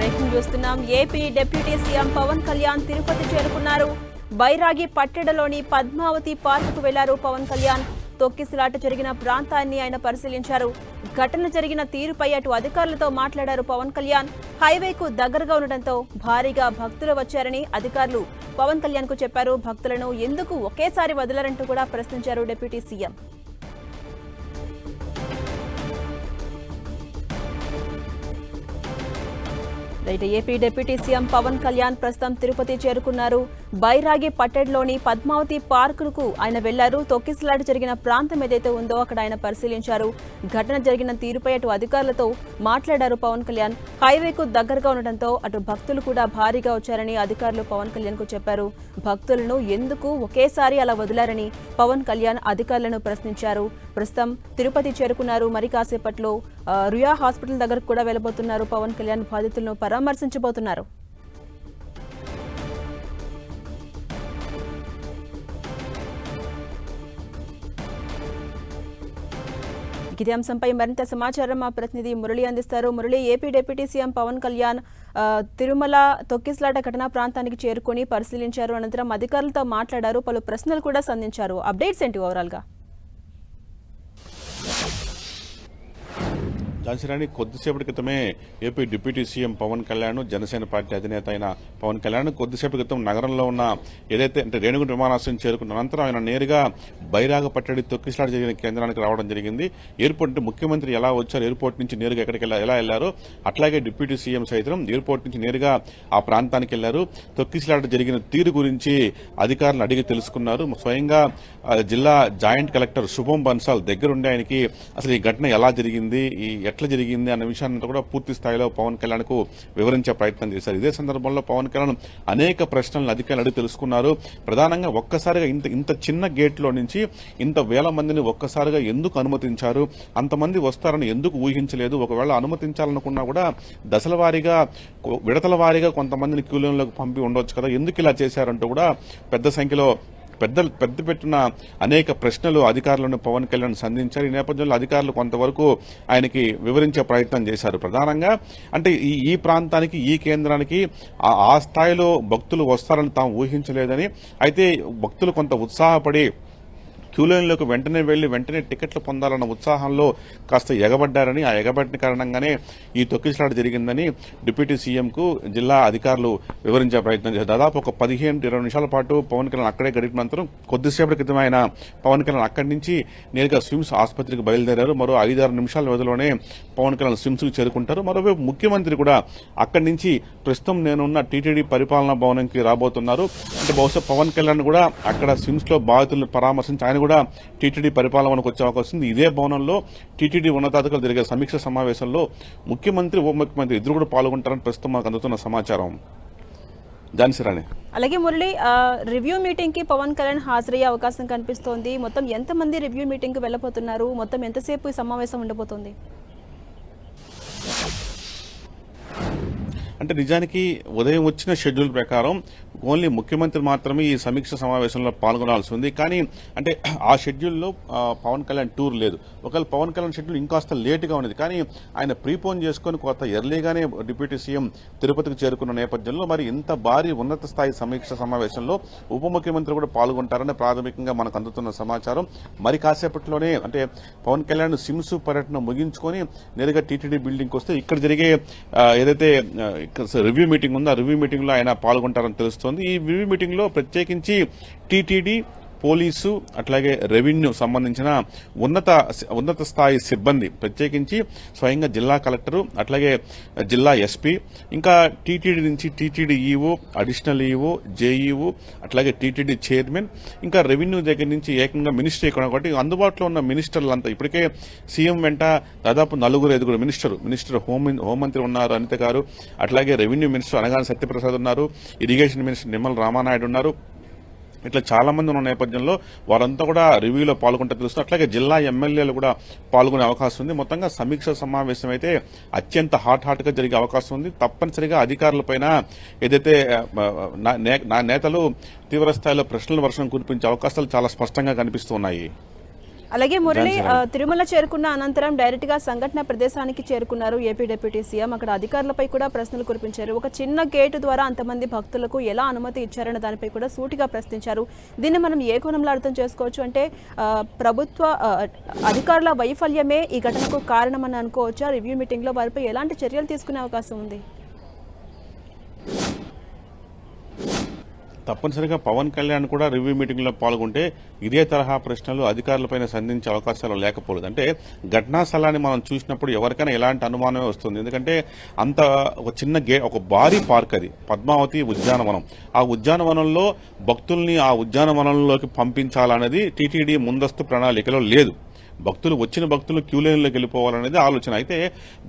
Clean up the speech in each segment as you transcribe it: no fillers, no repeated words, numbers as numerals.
Breaking చూస్తున్నాం. AP deputy CM Pawan Kalyan Tirupati చేరుకున్నారు. బైరాగి పట్టెడలోని పద్మావతి పార్కుకు వెళ్లారు పవన్ కళ్యాణ్. తొక్కిసలాట జరిగిన ప్రాంతాన్ని ఆయన పరిశీలించారు. ఘటన జరిగిన తీరుపై అటు అధికారులతో మాట్లాడారు పవన్ కళ్యాణ్. హైవేకు దగ్గరగా ఉండటంతో భారీగా భక్తులు వచ్చారని అధికారులు పవన్ కళ్యాణ్ కు చెప్పారు. భక్తులను ఎందుకు ఒకేసారి వదలరంటూ కూడా ప్రశ్నించారు deputy CM. AP deputy CM Pawan Kalyan ప్రస్తుతం తిరుపతి చేరుకున్నారు. బైరాగి పట్టెడ్లోని పద్మావతి పార్కుకు ఆయన వెళ్లారు. తొక్కిసలాట జరిగిన ప్రాంతం ఏదైతే ఉందో అక్కడ ఆయన పరిశీలించారు. ఘటన జరిగిన తీరుపై అటు అధికారులతో మాట్లాడారు పవన్ కళ్యాణ్. హైవేకు దగ్గరగా ఉండటంతో అటు భక్తులు కూడా భారీగా వచ్చారని అధికారులు పవన్ కళ్యాణ్ కు చెప్పారు. భక్తులను ఎందుకు ఒకేసారి అలా వదిలారని పవన్ కళ్యాణ్ అధికారులను ప్రశ్నించారు. ప్రస్తుతం తిరుపతి చేరుకున్నారు. మరి కాసేపట్లో రుయా హాస్పిటల్ దగ్గరకు కూడా వెళ్లబోతున్నారు పవన్ కళ్యాణ్. బాధితులను పరామర్శించబోతున్నారు. ఇదే అంశంపై మరింత సమాచారం మా ప్రతినిధి మురళి అందిస్తారు. Murali, AP deputy CM Pawan Kalyan Tirumala తొక్కిసలాట ఘటనా ప్రాంతానికి చేరుకుని పరిశీలించారు. అనంతరం అధికారులతో మాట్లాడారు. పలు ప్రశ్నలు కూడా సంధించారు. అప్డేట్స్ ఏంటి ఓవరాల్ గా? ఝాన్సీరాణి, కొద్దిసేపటి క్రితమే AP deputy CM Pawan Kalyan, Janasena party అధినేత అయిన పవన్ కళ్యాణ్ కొద్దిసేపటి క్రితం నగరంలో ఉన్న ఏదైతే రేణిగుంట విమానాశ్రయం చేరుకున్న అనంతరం ఆయన నేరుగా బైరాగ పట్టడి తొక్కిసలాట జరిగిన కేంద్రానికి రావడం జరిగింది. ఎయిర్పోర్ట్ ముఖ్యమంత్రి ఎలా వచ్చారు, ఎయిర్పోర్ట్ నుంచి నేరుగా ఎక్కడికి ఎలా వెళ్లారో అట్లాగే డిప్యూటీ సీఎం సైతం ఎయిర్పోర్ట్ నుంచి నేరుగా ఆ ప్రాంతానికి వెళ్లారు. తొక్కిసలాట జరిగిన తీరు గురించి అధికారులను అడిగి తెలుసుకున్నారు. స్వయంగా జిల్లా జాయింట్ కలెక్టర్ శుభం బన్సాల్ దగ్గరుండి ఆయనకి అసలు ఈ ఘటన ఎలా జరిగింది, ఎట్లా జరిగింది అన్న విషయాన్ని కూడా పూర్తి స్థాయిలో పవన్ కళ్యాణ్ కు వివరించే ప్రయత్నం చేశారు. ఇదే సందర్భంలో పవన్ కళ్యాణ్ అనేక ప్రశ్నలను అధికారులు అడిగి తెలుసుకున్నారు. ప్రధానంగా ఒక్కసారిగా ఇంత చిన్న గేట్ లో నుంచి ఇంత వేల మందిని ఒక్కసారిగా ఎందుకు అనుమతించారు, అంతమంది వస్తారని ఎందుకు ఊహించలేదు, ఒకవేళ అనుమతించాలనుకున్నా కూడా దశల వారీగా విడతల వారీగా కొంతమందిని క్యూలైన్లోకి పంపి ఉండొచ్చు కదా, ఎందుకు ఇలా చేశారంటూ కూడా పెద్ద సంఖ్యలో పెద్ద పెట్టిన అనేక ప్రశ్నలు అధికారులను పవన్ కళ్యాణ్ సంధించారు. ఈ నేపథ్యంలో అధికారులు కొంతవరకు ఆయనకి వివరించే ప్రయత్నం చేశారు. ప్రధానంగా అంటే ఈ ప్రాంతానికి, ఈ కేంద్రానికి ఆ స్థాయిలో భక్తులు వస్తారని తాము ఊహించలేదని, అయితే భక్తులు కొంత ఉత్సాహపడి క్యూలైన్లోకి వెంటనే వెళ్లి వెంటనే టికెట్లు పొందాలన్న ఉత్సాహంలో కాస్త ఎగబడ్డారని, ఆ ఎగబడిన కారణంగానే ఈ తొక్కిసలాట జరిగిందని డిప్యూటీ సీఎంకు జిల్లా అధికారులు వివరించే ప్రయత్నం చేశారు. దాదాపు ఒక 15-20 నిమిషాల పాటు పవన్ కళ్యాణ్ అక్కడే గడిపినంతరం కొద్దిసేపటి క్రితం ఆయన పవన్ కళ్యాణ్ అక్కడి నుంచి నేరుగా స్విమ్స్ ఆసుపత్రికి బయలుదేరారు. మరో 5-6 నిమిషాల వ్యవధిలోనే పవన్ కళ్యాణ్ స్విమ్స్ కు చేరుకుంటారు. మరోవైపు ముఖ్యమంత్రి కూడా అక్కడి నుంచి ప్రస్తుతం నేనున్న టీటీడీ పరిపాలనా భవనంకి రాబోతున్నారు. అంటే బహుశా పవన్ కళ్యాణ్ కూడా అక్కడ స్విమ్స్ లో బాధితులను పరామర్శించి ఆయన కూడా టీటీడీ పరిపాలనకు వచ్చే అవకాశం ఉంది. ఇదే భవనంలో టీటీడీ ఉన్నతాధికారులు జరిగే సమీక్ష సమావేశంలో ముఖ్యమంత్రి, ఉప ముఖ్యమంత్రి ఇద్దరు కూడా పాల్గొంటారని ప్రస్తుతం మనకు అందుతున్న సమాచారం. ఝాన్సీరాణి, అలాగే మురళి, రివ్యూ మీటింగ్ కి పవన్ కళ్యాణ్ హాజరయ్యే అవకాశం కనిపిస్తోంది. మొత్తం ఎంతమంది రివ్యూ మీటింగ్ కి వెళ్లబోతున్నారు? మొత్తం ఎంతసేపు ఈ సమావేశం ఉండబోతోంది? అంటే నిజానికి ఉదయం వచ్చిన షెడ్యూల్ ప్రకారం ఓన్లీ ముఖ్యమంత్రి మాత్రమే ఈ సమీక్ష సమావేశంలో పాల్గొనాల్సి ఉంది. కానీ అంటే ఆ షెడ్యూల్లో పవన్ కళ్యాణ్ టూర్ లేదు. ఒకవేళ పవన్ కళ్యాణ్ షెడ్యూల్ ఇంకాస్త లేటుగా ఉన్నది, కానీ ఆయన ప్రీపోన్ చేసుకుని కొత్త ఎర్లీగానే డిప్యూటీ సీఎం తిరుపతికి చేరుకున్న నేపథ్యంలో మరి ఇంత భారీ ఉన్నత స్థాయి సమీక్ష సమావేశంలో ఉప ముఖ్యమంత్రి కూడా పాల్గొంటారని ప్రాథమికంగా మనకు అందుతున్న సమాచారం. మరి కాసేపట్లోనే అంటే పవన్ కళ్యాణ్ సిమ్స్ పర్యటన ముగించుకొని నేరుగా టీటీడీ బిల్డింగ్కి వస్తే ఇక్కడ జరిగే ఏదైతే రివ్యూ మీటింగ్ ఉందో ఆ రివ్యూ మీటింగ్ లో ఆయన పాల్గొంటారని తెలుస్తోంది. ఈ రివ్యూ మీటింగ్ లో ప్రత్యేకించి టీటీడీ, పోలీసు అట్లాగే రెవెన్యూ సంబంధించిన ఉన్నత స్థాయి సిబ్బంది, ప్రత్యేకించి స్వయంగా జిల్లా కలెక్టరు అట్లాగే జిల్లా ఎస్పీ, ఇంకా టీటీడీ నుంచి TTD EO, additional EO, JEO, అట్లాగే టీటీడీ చైర్మన్, ఇంకా రెవెన్యూ దగ్గర నుంచి ఏకంగా మినిస్టర్ ఇక్కడ కాబట్టి అందుబాటులో ఉన్న మినిస్టర్లంతా ఇప్పటికే సీఎం వెంట దాదాపు 4-5 మినిస్టర్ హోంమంత్రి ఉన్నారు అనిత గారు, అట్లాగే రెవెన్యూ మినిస్టర్ అనగాని సత్యప్రసాద్ ఉన్నారు, ఇరిగేషన్ మినిస్టర్ నిమ్మల రామానాయుడు ఉన్నారు. ఇట్లా చాలా మంది ఉన్న నేపథ్యంలో వారంతా కూడా రివ్యూలో పాల్గొంటే తెలుస్తుంది. అట్లాగే జిల్లా ఎమ్మెల్యేలు కూడా పాల్గొనే అవకాశం ఉంది. మొత్తంగా సమీక్ష సమావేశం అయితే అత్యంత హాట్ గా జరిగే అవకాశం ఉంది. తప్పనిసరిగా అధికారులపైన ఏదైతే నేతలు తీవ్ర స్థాయిలో ప్రశ్నల వర్షం కురిపించే అవకాశాలు చాలా స్పష్టంగా కనిపిస్తున్నాయి. అలాగే మురళి తిరుమల చేరుకున్న అనంతరం డైరెక్ట్ గా సంఘటన ప్రదేశానికి చేరుకున్నారు ఏపీ డిప్యూటీ సీఎం. అక్కడ అధికారులపై కూడా ప్రశ్నలు కురిపించారు. ఒక చిన్న గేటు ద్వారా అంతమంది భక్తులకు ఎలా అనుమతి ఇచ్చారన్న దానిపై కూడా సూటిగా ప్రశ్నించారు. దీన్ని మనం ఏ కోణంలో అర్థం చేసుకోవచ్చు అంటే ప్రభుత్వ అధికారుల వైఫల్యమే ఈ ఘటనకు కారణమని అనుకోవచ్చా? రివ్యూ మీటింగ్ లో వారిపై ఎలాంటి చర్యలు తీసుకునే అవకాశం ఉంది? తప్పనిసరిగా పవన్ కళ్యాణ్ కూడా రివ్యూ మీటింగ్ లో పాల్గొంటే ఇదే తరహా ప్రశ్నలు అధికారులపైన సంధించే అవకాశాలు లేకపోలేదు. అంటే ఘటనా స్థలాన్ని మనం చూసినప్పుడు ఎవరికైనా ఎలాంటి అనుమానమే వస్తుంది. ఎందుకంటే అంత ఒక చిన్న ఒక భారీ పార్క్ అది పద్మావతి ఉద్యానవనం. ఆ ఉద్యానవనంలో భక్తుల్ని ఆ ఉద్యానవనంలోకి పంపించాలనేది టీటీడీ ముందస్తు ప్రణాళికలో లేదు. వచ్చిన భక్తులు క్యూ లైన్లోకి వెళ్ళిపోవాలనేది ఆలోచన. అయితే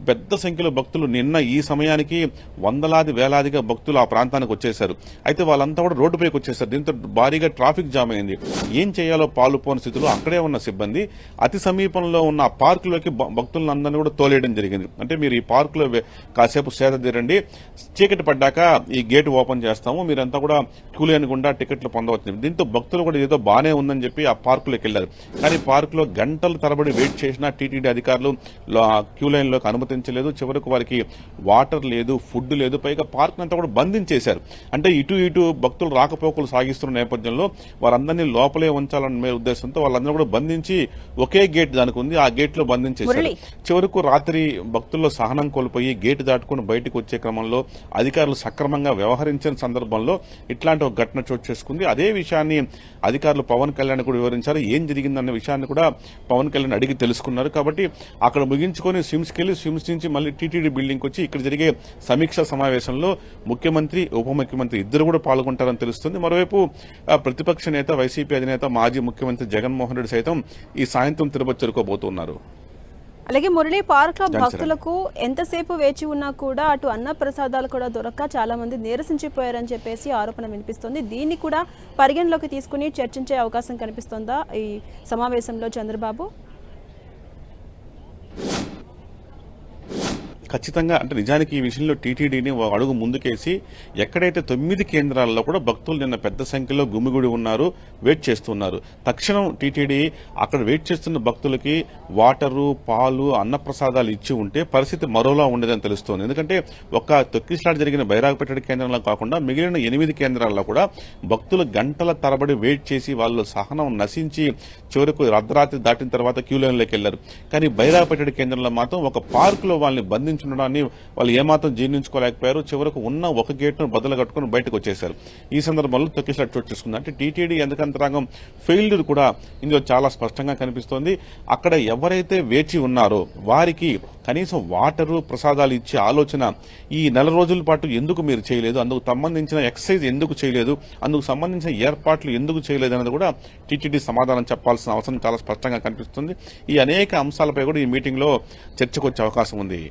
పెద్ద సంఖ్యలో భక్తులు నిన్న ఈ సమయానికి వందలాది వేలాదిగా భక్తులు ఆ ప్రాంతానికి వచ్చేశారు. అయితే వాళ్ళంతా కూడా రోడ్డుపైకి వచ్చేశారు. దీంతో భారీగా ట్రాఫిక్ జామ్ అయింది. ఏం చేయాలో పాలుపోని స్థితిలో అక్కడే ఉన్న సిబ్బంది అతి సమీపంలో ఉన్న ఆ పార్కులోకి భక్తులందరినీ కూడా తోలేయడం జరిగింది. అంటే మీరు ఈ పార్కులో కాసేపు సేద తీరండి, చీకటి పడ్డాక ఈ గేటు ఓపెన్ చేస్తాము, మీరంతా కూడా క్యూ లైన్ గుండా టికెట్లు పొందవచ్చు. దీంతో భక్తులు కూడా ఏదో బానే ఉందని చెప్పి ఆ పార్కులోకి వెళ్లారు. కానీ పార్కులో గంటలు తరబడి వెయిట్ చేసిన టీటీడీ అధికారులు క్యూ లైన్ లోకి అనుమతించలేదు. చివరకు వారికి వాటర్ లేదు, ఫుడ్ లేదు, పైగా పార్క్ అంతా కూడా బంధించేశారు. అంటే ఇటు భక్తులు రాకపోకలు సాగిస్తున్న నేపథ్యంలో వారందరినీ లోపలే ఉంచాలన్న ఉద్దేశంతో వాళ్ళందరూ కూడా బంధించి ఒకే గేట్ దానికి ఉంది, ఆ గేట్ లో బంధించేశారు. చివరకు రాత్రి భక్తుల్లో సహనం కోల్పోయి గేటు దాటుకుని బయటకు వచ్చే క్రమంలో అధికారులు సక్రమంగా వ్యవహరించిన సందర్భంలో ఇట్లాంటి ఒక ఘటన చోటు చేసుకుంది. అదే విషయాన్ని అధికారులు పవన్ కళ్యాణ్ కూడా వివరించారు. ఏం జరిగిందన్న విషయాన్ని కూడా పవన్ కళ్యాణ్ అడిగి తెలుసుకున్నారు. కాబట్టి అక్కడ ముగించుకొని స్విమ్స్కి వెళ్లి స్విమ్స్ నుంచి మళ్ళీ టీటీడీ బిల్డింగ్ వచ్చి ఇక్కడ జరిగే సమీక్షా సమావేశంలో ముఖ్యమంత్రి ఉప ముఖ్యమంత్రి ఇద్దరు కూడా పాల్గొంటారని తెలుస్తుంది. మరోవైపు ప్రతిపక్ష నేత వైసీపీ అధినేత మాజీ ముఖ్యమంత్రి జగన్మోహన్ రెడ్డి సైతం ఈ సాయంత్రం తిరుపతి చేరుకోబోతున్నారు. అలాగే మురళి పార్క్ లో భక్తులకు ఎంతసేపు వేచి ఉన్నా కూడా అటు అన్న ప్రసాదాలు కూడా దొరక్క చాలా మంది నీరసించిపోయారని చెప్పేసి ఆరోపణ వినిపిస్తోంది. దీన్ని కూడా పరిగణలోకి తీసుకుని చర్చించే అవకాశం కనిపిస్తోందా ఈ సమావేశంలో చంద్రబాబు? ఖచ్చితంగా అంటే నిజానికి ఈ విషయంలో టీటీడీని అడుగు ముందుకేసి ఎక్కడైతే 9 కేంద్రాల్లో కూడా భక్తులు నిన్న పెద్ద సంఖ్యలో గుమిగుడి ఉన్నారు, వెయిట్ చేస్తున్నారు. తక్షణం టీటీడీ అక్కడ వెయిట్ చేస్తున్న భక్తులకి వాటరు, పాలు, అన్నప్రసాదాలు ఇచ్చి ఉంటే పరిస్థితి మరోలా ఉండేదని తెలుస్తోంది. ఎందుకంటే ఒక్క తొక్కిసలాట జరిగిన బైరాగపేట కేంద్రంలో కాకుండా మిగిలిన 8 కేంద్రాల్లో కూడా భక్తులు గంటల తరబడి వెయిట్ చేసి వాళ్ళు సహనం నశించి చివరకు అర్ధరాత్రి దాటిన తర్వాత క్యూ లైన్లోకి వెళ్లారు. కానీ బైరాగపేట కేంద్రంలో మాత్రం ఒక పార్కులో వాళ్ళని బంధించి ఉండడాన్ని వాళ్ళు ఏమాత్రం జీర్ణించుకోలేకపోయారు. చివరకు ఉన్న ఒక గేట్ను బదులు కట్టుకుని బయటకు వచ్చేశారు. ఈ సందర్భంలో తొక్కిసలాట చోటు చేసుకుంది. అంటే టీటీడీ ఎందుకంతరాగం ఫెయిల్యూర్ కూడా ఇందులో చాలా స్పష్టంగా కనిపిస్తోంది. అక్కడ ఎవరైతే వేచి ఉన్నారో వారికి కనీసం వాటరు, ప్రసాదాలు ఇచ్చే ఆలోచన ఈ 4 రోజుల పాటు ఎందుకు మీరు చేయలేదు, అందుకు సంబంధించిన ఎక్సర్సైజ్ ఎందుకు చేయలేదు, అందుకు సంబంధించిన ఏర్పాట్లు ఎందుకు చేయలేదు అనేది కూడా టీటీడీ సమాధానం చెప్పాల్సిన అవసరం చాలా స్పష్టంగా కనిపిస్తుంది. ఈ అనేక అంశాలపై కూడా ఈ మీటింగ్ లో చర్చకు వచ్చే అవకాశం ఉంది.